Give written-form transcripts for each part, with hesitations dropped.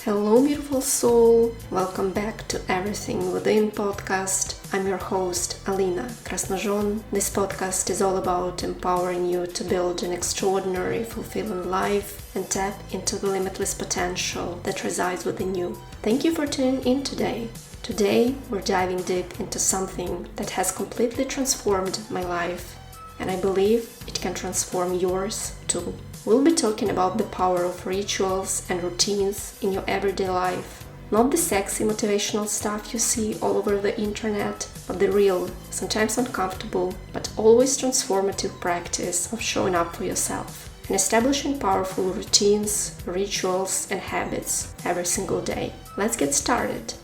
Hello, beautiful soul. Welcome back to Everything Within podcast. I'm your host, Alina Krasnojon. This podcast is all about empowering you to build an extraordinary, fulfilling life and tap into the limitless potential that resides within you. Thank you for tuning in today. Today, we're diving deep into something that has completely transformed my life, and I believe it can transform yours too. We'll be talking about the power of rituals and routines in your everyday life. Not the sexy motivational stuff you see all over the internet, but the real, sometimes uncomfortable, but always transformative practice of showing up for yourself and establishing powerful routines, rituals, and habits every single day. Let's get started.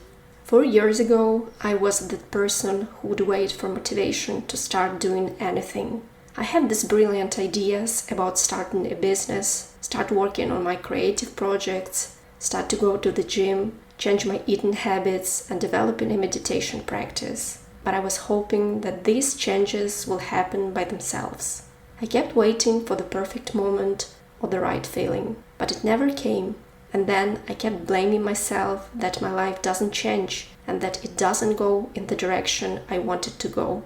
4 years ago, I was the person who would wait for motivation to start doing anything. I had these brilliant ideas about starting a business, start working on my creative projects, start to go to the gym, change my eating habits, and developing a meditation practice. But I was hoping that these changes will happen by themselves. I kept waiting for the perfect moment or the right feeling, but it never came. And then I kept blaming myself that my life doesn't change and that it doesn't go in the direction I wanted to go.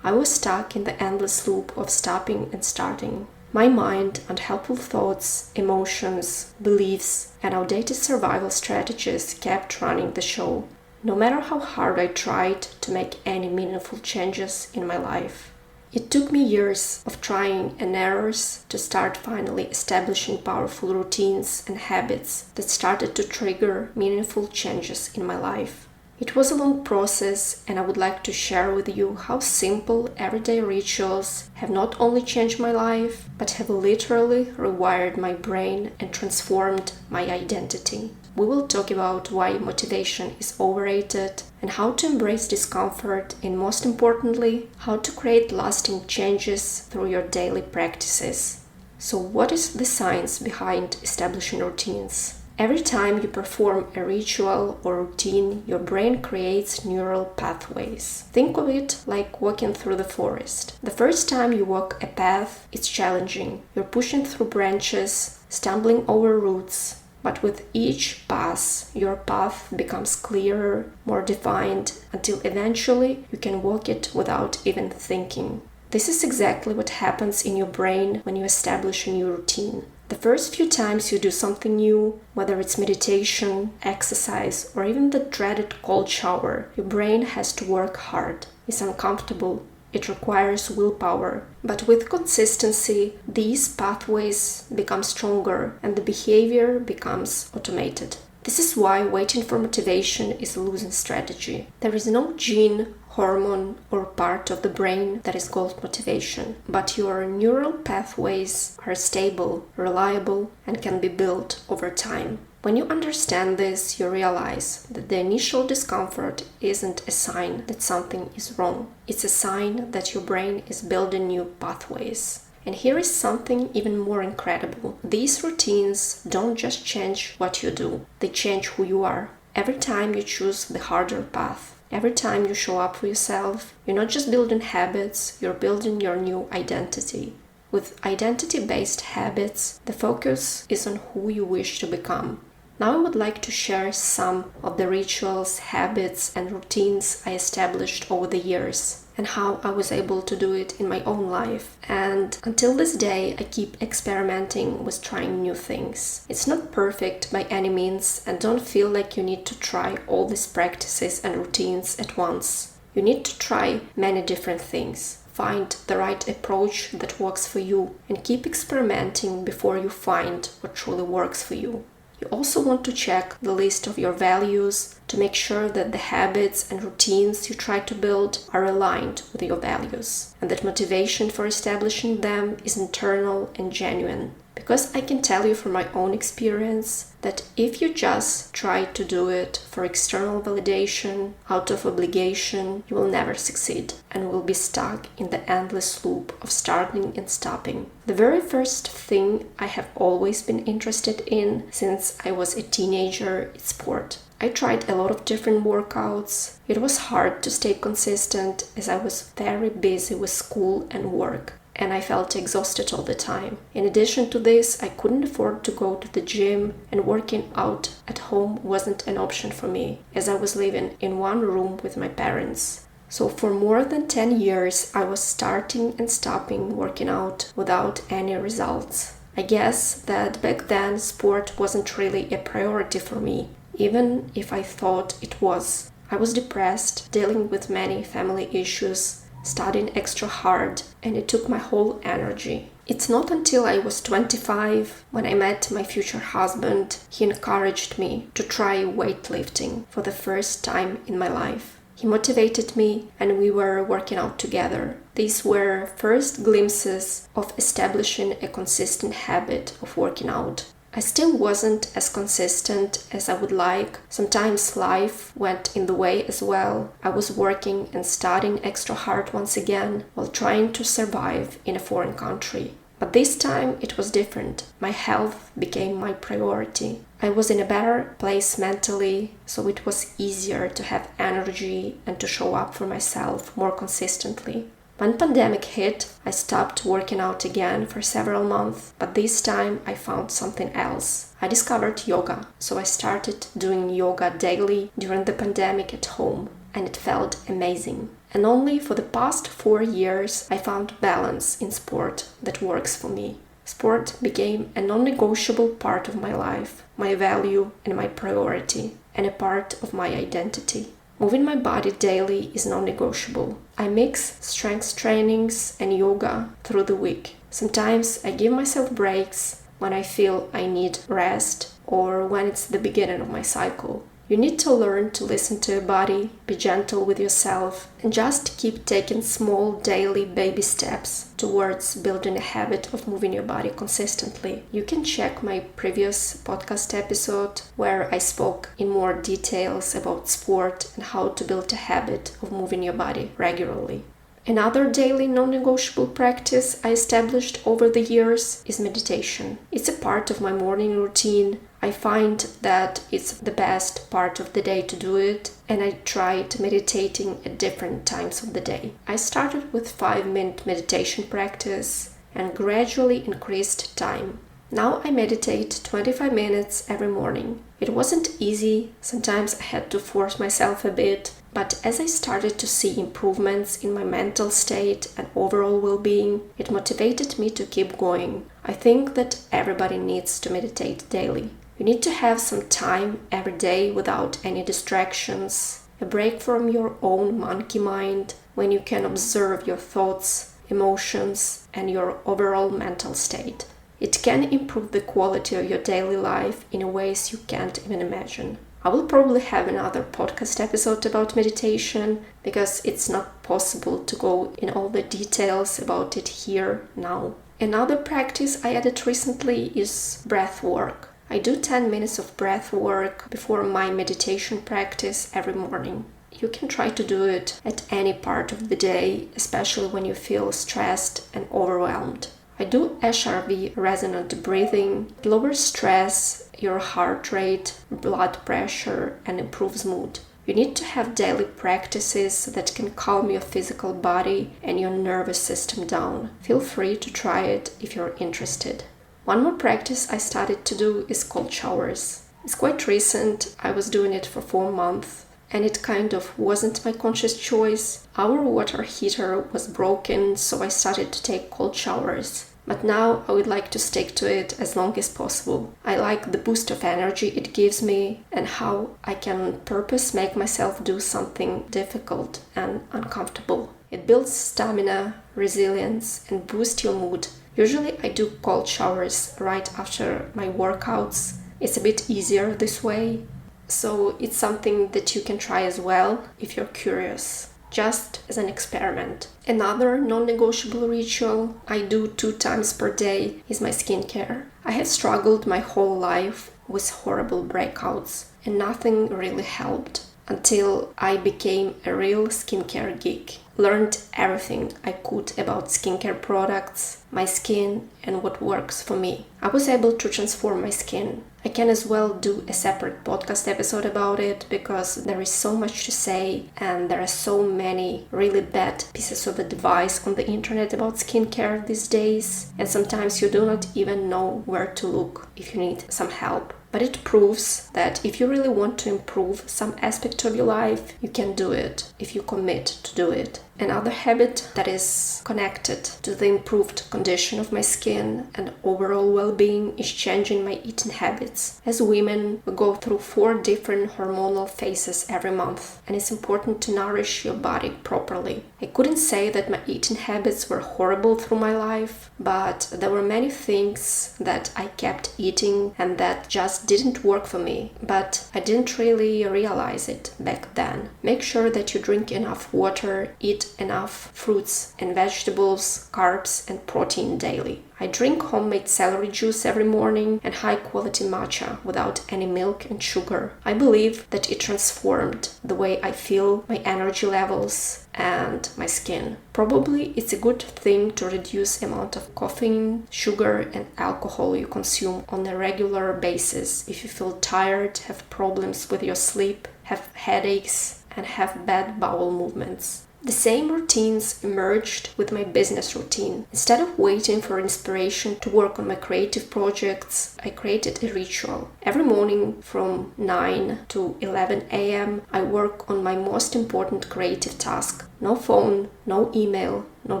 I was stuck in the endless loop of stopping and starting. My mind, unhelpful thoughts, emotions, beliefs, and outdated survival strategies kept running the show, no matter how hard I tried to make any meaningful changes in my life. It took me years of trying and errors to start finally establishing powerful routines and habits that started to trigger meaningful changes in my life. It was a long process, and I would like to share with you how simple everyday rituals have not only changed my life, but have literally rewired my brain and transformed my identity. We will talk about why motivation is overrated and how to embrace discomfort, and most importantly, how to create lasting changes through your daily practices. So what is the science behind establishing routines? Every time you perform a ritual or routine, your brain creates neural pathways. Think of it like walking through the forest. The first time you walk a path, it's challenging. You're pushing through branches, stumbling over roots. But with each pass, your path becomes clearer, more defined, until eventually you can walk it without even thinking. This is exactly what happens in your brain when you establish a new routine. The first few times you do something new, whether it's meditation, exercise, or even the dreaded cold shower, your brain has to work hard. It's uncomfortable. It requires willpower. But with consistency, these pathways become stronger and the behavior becomes automated. This is why waiting for motivation is a losing strategy. There is no gene, hormone, or part of the brain that is called motivation, but your neural pathways are stable, reliable, and can be built over time. When you understand this, you realize that the initial discomfort isn't a sign that something is wrong. It's a sign that your brain is building new pathways. And here is something even more incredible. These routines don't just change what you do, they change who you are. Every time you choose the harder path, every time you show up for yourself, you're not just building habits, you're building your new identity. With identity-based habits, the focus is on who you wish to become. Now I would like to share some of the rituals, habits, and routines I established over the years, and how I was able to do it in my own life. And until this day, I keep experimenting with trying new things. It's not perfect by any means, and don't feel like you need to try all these practices and routines at once. You need to try many different things. Find the right approach that works for you, and keep experimenting before you find what truly works for you. You also want to check the list of your values to make sure that the habits and routines you try to build are aligned with your values, and that motivation for establishing them is internal and genuine. Because I can tell you from my own experience that if you just try to do it for external validation, out of obligation, you will never succeed and will be stuck in the endless loop of starting and stopping. The very first thing I have always been interested in since I was a teenager is sport. I tried a lot of different workouts. It was hard to stay consistent as I was very busy with school and work. and I felt exhausted all the time. In addition to this, I couldn't afford to go to the gym, and working out at home wasn't an option for me, as I was living in one room with my parents. So for more than 10 years, I was starting and stopping working out without any results. I guess that back then sport wasn't really a priority for me, even if I thought it was. I was depressed, dealing with many family issues, studying extra hard, and it took my whole energy. It's not until I was 25, when I met my future husband, he encouraged me to try weightlifting for the first time in my life. He motivated me, and we were working out together. These were first glimpses of establishing a consistent habit of working out. I still wasn't as consistent as I would like. Sometimes life went in the way as well. I was working and studying extra hard once again while trying to survive in a foreign country. But this time it was different. My health became my priority. I was in a better place mentally, so it was easier to have energy and to show up for myself more consistently. When pandemic hit, I stopped working out again for several months, but this time I found something else. I discovered yoga, so I started doing yoga daily during the pandemic at home, and it felt amazing. And only for the past 4 years I found balance in sport that works for me. Sport became a non-negotiable part of my life, my value and my priority, and a part of my identity. Moving my body daily is non-negotiable. I mix strength trainings and yoga through the week. Sometimes I give myself breaks when I feel I need rest or when it's the beginning of my cycle. You need to learn to listen to your body, be gentle with yourself, and just keep taking small daily baby steps towards building a habit of moving your body consistently. You can check my previous podcast episode where I spoke in more details about sport and how to build a habit of moving your body regularly. Another daily non-negotiable practice I established over the years is meditation. It's a part of my morning routine. I find that it's the best part of the day to do it, and I tried meditating at different times of the day. I started with 5-minute meditation practice and gradually increased time. Now I meditate 25 minutes every morning. It wasn't easy, sometimes I had to force myself a bit, but as I started to see improvements in my mental state and overall well-being, it motivated me to keep going. I think that everybody needs to meditate daily. You need to have some time every day without any distractions, a break from your own monkey mind when you can observe your thoughts, emotions, and your overall mental state. It can improve the quality of your daily life in ways you can't even imagine. I will probably have another podcast episode about meditation because it's not possible to go in all the details about it here now. Another practice I added recently is breath work. I do 10 minutes of breath work before my meditation practice every morning. You can try to do it at any part of the day, especially when you feel stressed and overwhelmed. I do HRV resonant breathing. It lowers stress, your heart rate, blood pressure, and improves mood. You need to have daily practices that can calm your physical body and your nervous system down. Feel free to try it if you're interested. One more practice I started to do is cold showers. It's quite recent. I was doing it for 4 months. And it kind of wasn't my conscious choice. Our water heater was broken, so I started to take cold showers. But now I would like to stick to it as long as possible. I like the boost of energy it gives me and how I can on purpose make myself do something difficult and uncomfortable. It builds stamina, resilience, and boosts your mood. Usually I do cold showers right after my workouts. It's a bit easier this way. So it's something that you can try as well if you're curious, just as an experiment. Another non-negotiable ritual I do 2 times per day is my skincare. I have struggled my whole life with horrible breakouts and nothing really helped until I became a real skincare geek. learned everything I could about skincare products, my skin, and what works for me. I was able to transform my skin. I can as well do a separate podcast episode about it because there is so much to say and there are so many really bad pieces of advice on the internet about skincare these days, and sometimes you do not even know where to look if you need some help. But it proves that if you really want to improve some aspect of your life, you can do it if you commit to do it. Another habit that is connected to the improved condition of my skin and overall well-being is changing my eating habits. As women, we go through 4 different hormonal phases every month, and it's important to nourish your body properly. I couldn't say that my eating habits were horrible through my life, but there were many things that I kept eating and that just didn't work for me, but I didn't really realize it back then. Make sure that you drink enough water, eat enough fruits and vegetables, carbs and protein daily. I drink homemade celery juice every morning and high-quality matcha without any milk and sugar. I believe that it transformed the way I feel, my energy levels, and my skin. Probably it's a good thing to reduce the amount of caffeine, sugar, and alcohol you consume on a regular basis if you feel tired, have problems with your sleep, have headaches, and have bad bowel movements. The same routines emerged with my business routine. Instead of waiting for inspiration to work on my creative projects, I created a ritual. Every morning from 9 to 11 a.m., I work on my most important creative task. No phone, no email, no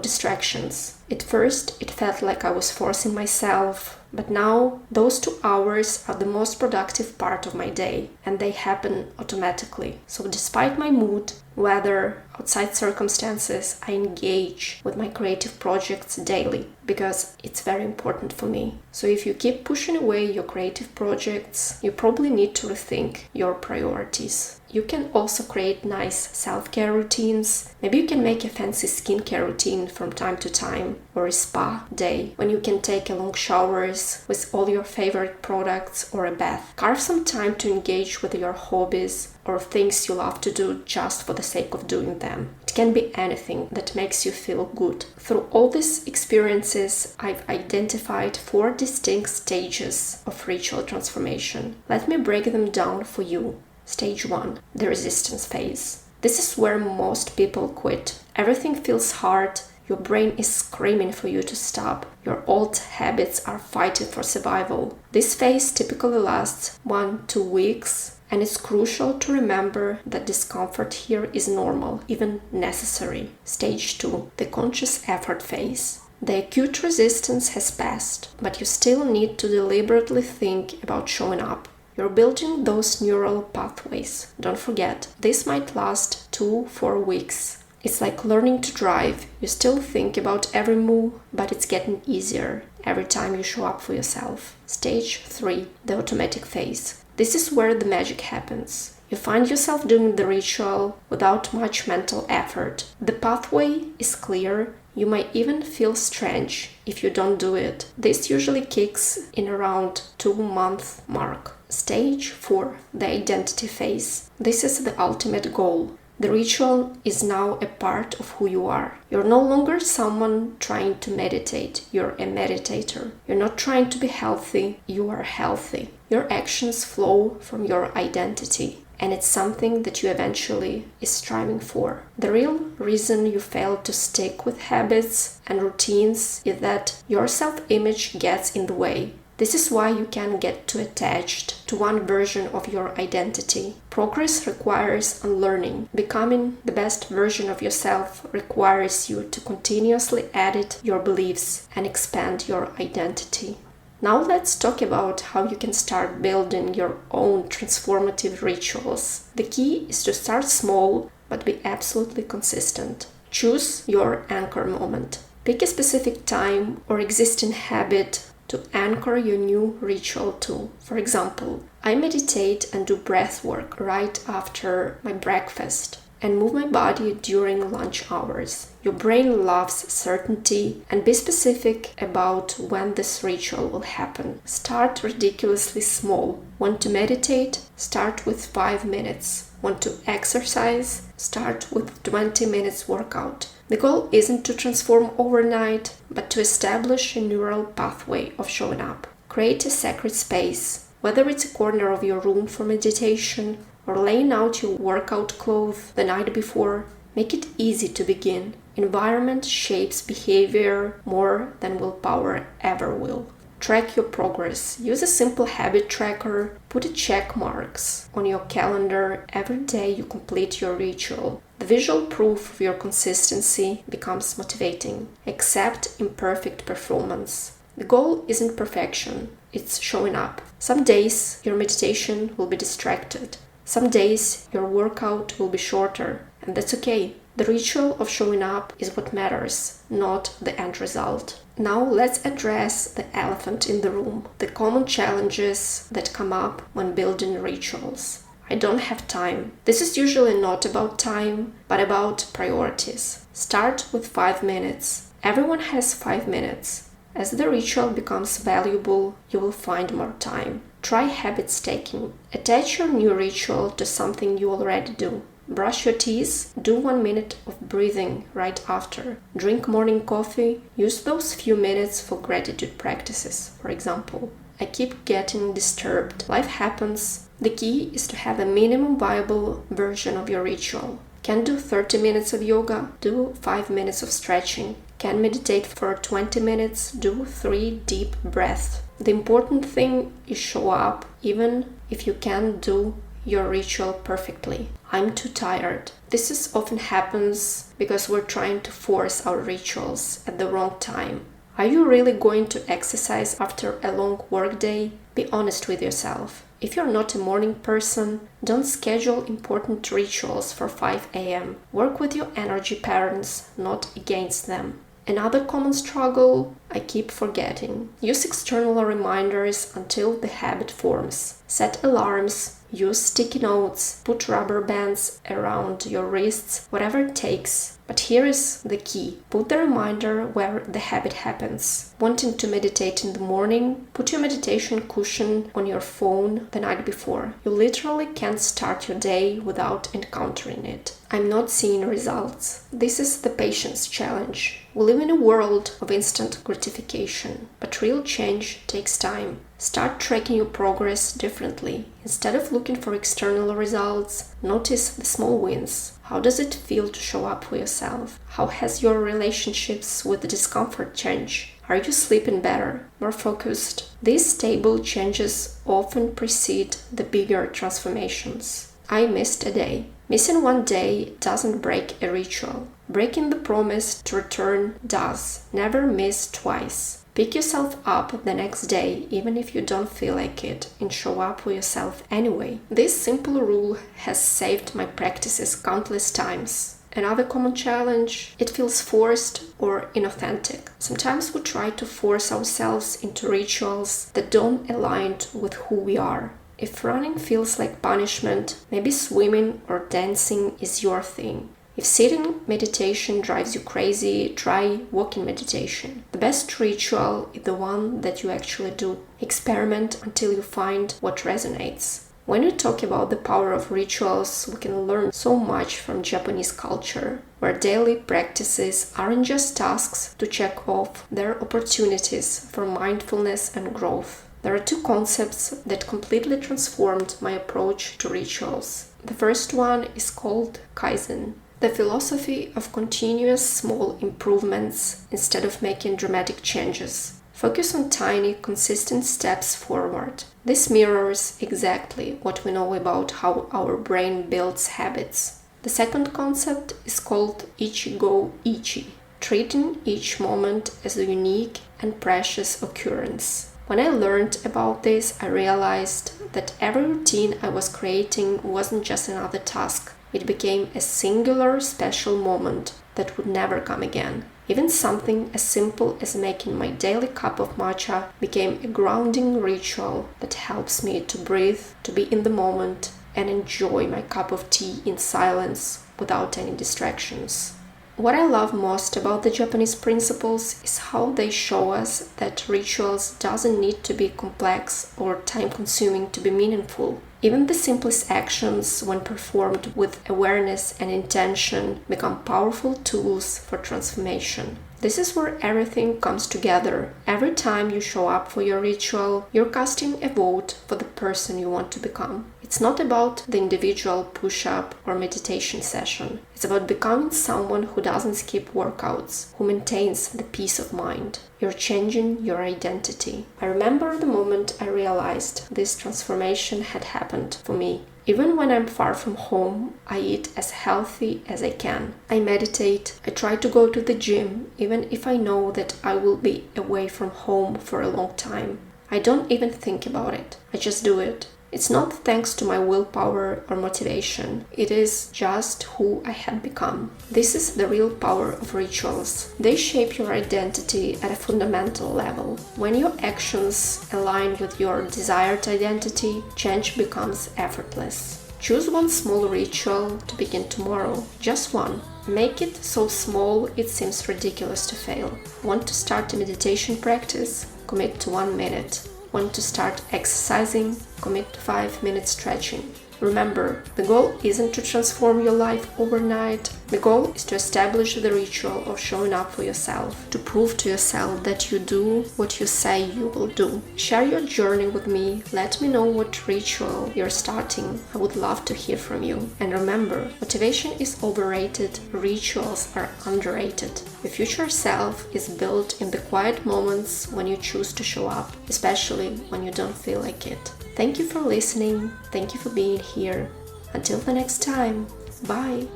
distractions. At first, it felt like I was forcing myself, but now those 2 hours are the most productive part of my day, and they happen automatically. So despite my mood, weather, outside circumstances, I engage with my creative projects daily because it's very important for me. So if you keep pushing away your creative projects, you probably need to rethink your priorities. You can also create nice self-care routines. Maybe you can make a fancy skincare routine from time to time, or a spa day when you can take a long showers with all your favorite products, or a bath. Carve some time to engage with your hobbies or things you love to do just for the sake of doing them. It can be anything that makes you feel good. Through all these experiences, I've identified 4 distinct stages of ritual transformation. Let me break them down for you. Stage 1, the resistance phase. This is where most people quit. Everything feels hard. Your brain is screaming for you to stop. Your old habits are fighting for survival. This phase typically lasts 1-2 weeks, and it's crucial to remember that discomfort here is normal, even necessary. Stage 2, the conscious effort phase. The acute resistance has passed, but you still need to deliberately think about showing up. You're building those neural pathways. Don't forget, this might last 2-4 weeks. It's like learning to drive. You still think about every move, but it's getting easier every time you show up for yourself. Stage 3, the automatic phase. This is where the magic happens. You find yourself doing the ritual without much mental effort. The pathway is clear. You might even feel strange if you don't do it. This usually kicks in around 2-month mark. Stage 4, the identity phase. This is the ultimate goal. The ritual is now a part of who you are. You're no longer someone trying to meditate. You're a meditator. You're not trying to be healthy. You are healthy. Your actions flow from your identity, and it's something that you eventually is striving for. The real reason you fail to stick with habits and routines is that your self-image gets in the way. This is why you can get too attached to one version of your identity. Progress requires unlearning. Becoming the best version of yourself requires you to continuously edit your beliefs and expand your identity. Now let's talk about how you can start building your own transformative rituals. The key is to start small, but be absolutely consistent. Choose your anchor moment. Pick a specific time or existing habit to anchor your new ritual to. For example, I meditate and do breath work right after my breakfast and move my body during lunch hours. Your brain loves certainty, and be specific about when this ritual will happen. Start ridiculously small. Want to meditate? Start with 5 minutes. Want to exercise? Start with 20 minutes workout. The goal isn't to transform overnight, but to establish a neural pathway of showing up. Create a sacred space, whether it's a corner of your room for meditation or laying out your workout clothes the night before. Make it easy to begin. Environment shapes behavior more than willpower ever will. Track your progress. Use a simple habit tracker. Put a check marks on your calendar every day you complete your ritual. The visual proof of your consistency becomes motivating. Accept imperfect performance. The goal isn't perfection, it's showing up. Some days your meditation will be distracted. Some days your workout will be shorter, and that's okay. The ritual of showing up is what matters, not the end result. Now let's address the elephant in the room, the common challenges that come up when building rituals. I don't have time. This is usually not about time, but about priorities. Start with 5 minutes. Everyone has 5 minutes. As the ritual becomes valuable, you will find more time. Try habit stacking. Attach your new ritual to something you already do. Brush your teeth, do 1 minute of breathing right after. Drink morning coffee, use those few minutes for gratitude practices, for example. I keep getting disturbed. Life happens. The key is to have a minimum viable version of your ritual. Can do 30 minutes of yoga, do 5 minutes of stretching. Can meditate for 20 minutes, do 3 deep breaths. The important thing is show up, even if you can't do your ritual perfectly. I'm too tired. This often happens because we're trying to force our rituals at the wrong time. Are you really going to exercise after a long workday? Be honest with yourself. If you're not a morning person, don't schedule important rituals for 5 a.m. Work with your energy patterns, not against them. Another common struggle, I keep forgetting. Use external reminders until the habit forms. Set alarms, use sticky notes, put rubber bands around your wrists, whatever it takes. But here is the key. Put the reminder where the habit happens. Wanting to meditate in the morning? Put your meditation cushion on your phone the night before. You literally can't start your day without encountering it. I'm not seeing results. This is the patience challenge. We live in a world of instant gratification, but real change takes time. Start tracking your progress differently. Instead of looking for external results, notice the small wins. How does it feel to show up for yourself? How has your relationships with the discomfort changed? Are you sleeping better, more focused? These stable changes often precede the bigger transformations. I missed a day. Missing one day doesn't break a ritual. Breaking the promise to return does. Never miss twice. Pick yourself up the next day, even if you don't feel like it, and show up for yourself anyway. This simple rule has saved my practices countless times. Another common challenge, it feels forced or inauthentic. Sometimes we try to force ourselves into rituals that don't align with who we are. If running feels like punishment, maybe swimming or dancing is your thing. If sitting meditation drives you crazy, try walking meditation. The best ritual is the one that you actually do. Experiment until you find what resonates. When we talk about the power of rituals, we can learn so much from Japanese culture, where daily practices aren't just tasks to check off, they're opportunities for mindfulness and growth. There are two concepts that completely transformed my approach to rituals. The first one is called Kaizen, the philosophy of continuous small improvements instead of making dramatic changes. Focus on tiny, consistent steps forward. This mirrors exactly what we know about how our brain builds habits. The second concept is called Ichi-go-ichi, treating each moment as a unique and precious occurrence. When I learned about this, I realized that every routine I was creating wasn't just another task. It became a singular, special moment that would never come again. Even something as simple as making my daily cup of matcha became a grounding ritual that helps me to breathe, to be in the moment, and enjoy my cup of tea in silence without any distractions. What I love most about the Japanese principles is how they show us that rituals doesn't need to be complex or time-consuming to be meaningful. Even the simplest actions, when performed with awareness and intention, become powerful tools for transformation. This is where everything comes together. Every time you show up for your ritual, you're casting a vote for the person you want to become. It's not about the individual push-up or meditation session. It's about becoming someone who doesn't skip workouts, who maintains the peace of mind. You're changing your identity. I remember the moment I realized this transformation had happened for me. Even when I'm far from home, I eat as healthy as I can. I meditate. I try to go to the gym, even if I know that I will be away from home for a long time. I don't even think about it. I just do it. It's not thanks to my willpower or motivation. It is just who I have become. This is the real power of rituals. They shape your identity at a fundamental level. When your actions align with your desired identity, change becomes effortless. Choose one small ritual to begin tomorrow. Just one. Make it so small it seems ridiculous to fail. Want to start a meditation practice? Commit to 1 minute. Want to start exercising? Commit to 5-minute stretching. Remember, the goal isn't to transform your life overnight. The goal is to establish the ritual of showing up for yourself, to prove to yourself that you do what you say you will do. Share your journey with me. Let me know what ritual you're starting. I would love to hear from you. And remember, motivation is overrated, rituals are underrated. Your future self is built in the quiet moments when you choose to show up, especially when you don't feel like it. Thank you for listening. Thank you for being here. Until the next time. Bye.